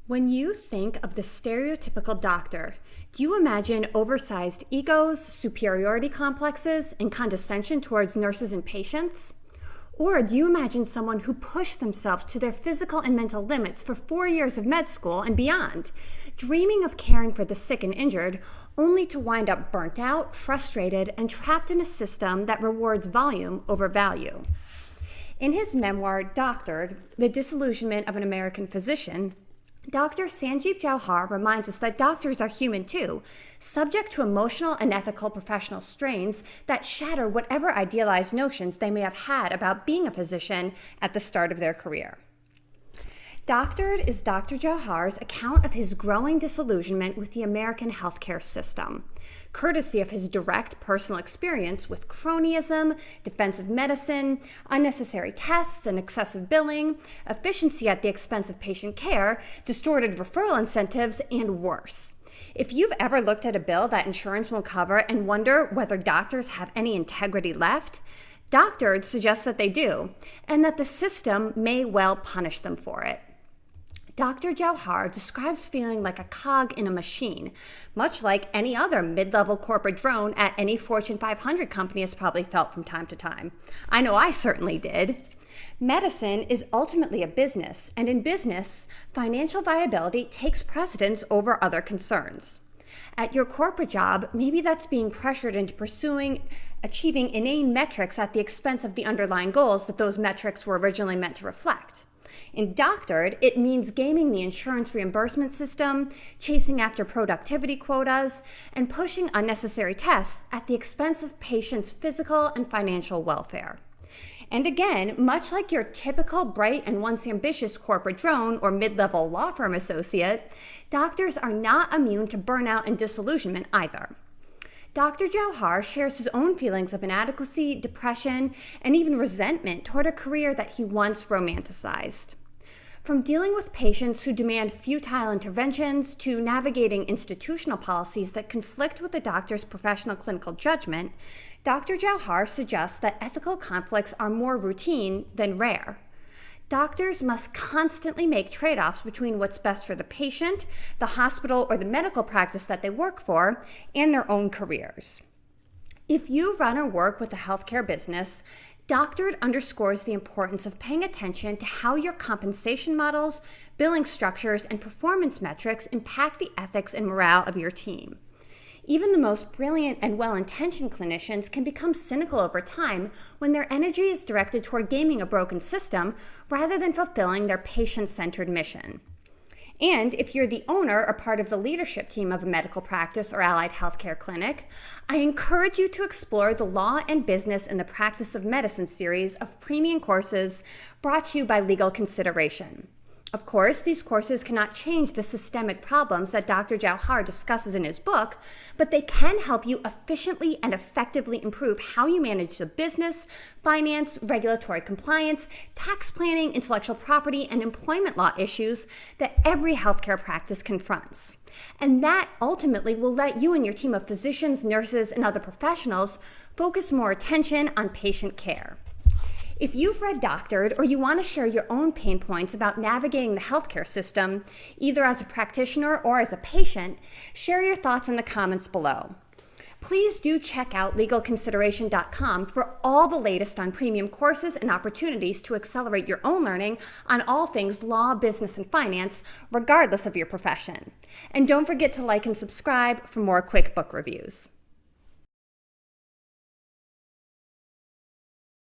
When you think of the stereotypical doctor, do you imagine oversized egos, superiority complexes, and condescension towards nurses and patients? Or do you imagine someone who pushed themselves to their physical and mental limits for 4 years of med school and beyond, dreaming of caring for the sick and injured, only to wind up burnt out, frustrated, and trapped in a system that rewards volume over value? In his memoir, Doctored, The Disillusionment of an American Physician, Dr. Sandeep Jauhar reminds us that doctors are human too, subject to emotional and ethical professional strains that shatter whatever idealized notions they may have had about being a physician at the start of their career. Doctored is Dr. Jauhar's account of his growing disillusionment with the American healthcare system, courtesy of his direct personal experience with cronyism, defensive medicine, unnecessary tests and excessive billing, efficiency at the expense of patient care, distorted referral incentives, and worse. If you've ever looked at a bill that insurance won't cover and wonder whether doctors have any integrity left, Doctored suggests that they do, and that the system may well punish them for it. Dr. Jauhar describes feeling like a cog in a machine, much like any other mid-level corporate drone at any Fortune 500 company has probably felt from time to time. I know I certainly did. Medicine is ultimately a business, and in business, financial viability takes precedence over other concerns. At your corporate job, maybe that's being pressured into achieving inane metrics at the expense of the underlying goals that those metrics were originally meant to reflect. In Doctored, it means gaming the insurance reimbursement system, chasing after productivity quotas, and pushing unnecessary tests at the expense of patients' physical and financial welfare. And again, much like your typical bright and once ambitious corporate drone or mid-level law firm associate, doctors are not immune to burnout and disillusionment either. Dr. Jauhar shares his own feelings of inadequacy, depression, and even resentment toward a career that he once romanticized. From dealing with patients who demand futile interventions to navigating institutional policies that conflict with the doctor's professional clinical judgment, Dr. Jauhar suggests that ethical conflicts are more routine than rare. Doctors must constantly make trade-offs between what's best for the patient, the hospital, or the medical practice that they work for, and their own careers. If you run or work with a healthcare business, Doctored underscores the importance of paying attention to how your compensation models, billing structures, and performance metrics impact the ethics and morale of your team. Even the most brilliant and well-intentioned clinicians can become cynical over time when their energy is directed toward gaming a broken system rather than fulfilling their patient-centered mission. And if you're the owner or part of the leadership team of a medical practice or allied healthcare clinic, I encourage you to explore the Law and Business in the Practice of Medicine series of premium courses brought to you by Legal Consideration. Of course, these courses cannot change the systemic problems that Dr. Jauhar discusses in his book, but they can help you efficiently and effectively improve how you manage the business, finance, regulatory compliance, tax planning, intellectual property, and employment law issues that every healthcare practice confronts. And that ultimately will let you and your team of physicians, nurses, and other professionals focus more attention on patient care. If you've read Doctored or you want to share your own pain points about navigating the healthcare system, either as a practitioner or as a patient, share your thoughts in the comments below. Please do check out legalconsideration.com for all the latest on premium courses and opportunities to accelerate your own learning on all things law, business, and finance, regardless of your profession. And don't forget to like and subscribe for more quick book reviews.